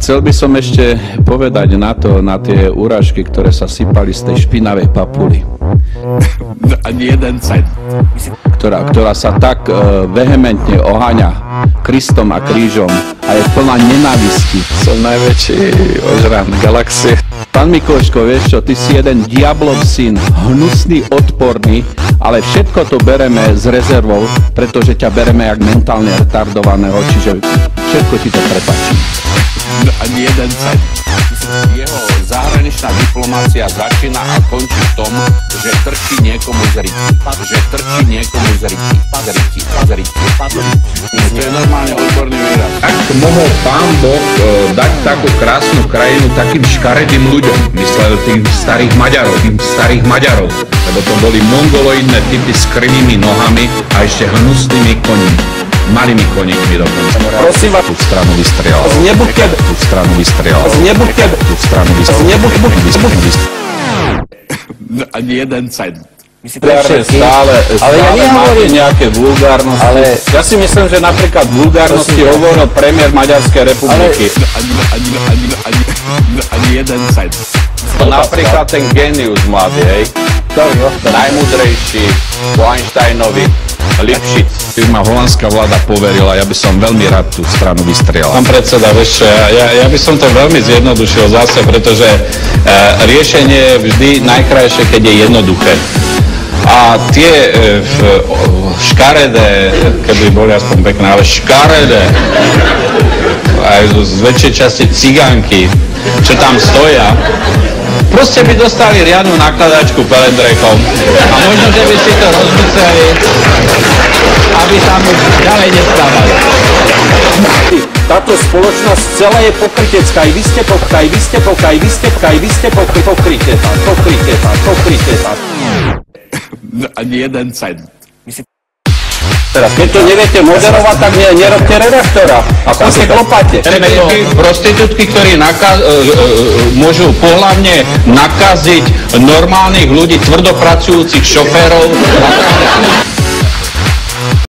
Chcel by som ešte povedať na tie úražky, ktoré sa sypali z tej špinavej papuly. Ani jeden cent. Ktorá sa tak vehementne oháňa Kristom a krížom a je plná nenávisti. Som najväčší ožrán galaxie. Pán Mikloško, vieš čo, ty si jeden diablov syn, hnusný, odporný, ale všetko to bereme s rezervou, pretože ťa bereme jak mentálne retardovaného, čiže všetko ti to prepáčim. Ani jeden cent. Jeho zahraničná diplomácia začína a končí v tom, že trčí niekomu z ryti. To je normálne odborný výraz. Ak mohol Pán Boh dať takú krásnu krajinu takým škaredým ľuďom, myslel tým starých Maďarov, lebo to boli mongoloidné typy s krivými nohami a ešte hnusnými koňmi. Malými koníkmi dokonca. Prosím vás, tú stranu vystrieľal. Ani jeden cent. Ale ja nehovorím nejaké vulgárnosti. Ale ja si myslím, že napríklad vulgárnosti hovoril premiér Maďarskej republiky. Ani jeden cent. Napríklad ten génius mladý, hej? Najmúdrejší, po Einsteinovi, Lipšic. Keď ma holandská vláda poverila, ja by som veľmi rád tú stranu vystrieľal. Pán predseda, vieš čo, ja by som to veľmi zjednodušil zase, pretože riešenie je vždy najkrajšie, keď je jednoduché. A tie škaredé, keby boli aspoň pekné, ale škaredé, aj z väčšej časti cigánky, čo tam stoja, proste by dostali riadnu nakladačku pelendrekom a možno, že by si to rozmysleli, aby tam už ďalej nestávali. Táto spoločnosť celá je pokrytecká, aj vy ste pokrytecká. Ani jeden cent. Teraz, keď to neviete moderovať, tak nerobte redaktora. A proste klopáte. Prostitútky, ktorí môžu pohlavne nakaziť normálnych ľudí, tvrdopracujúcich šoférov.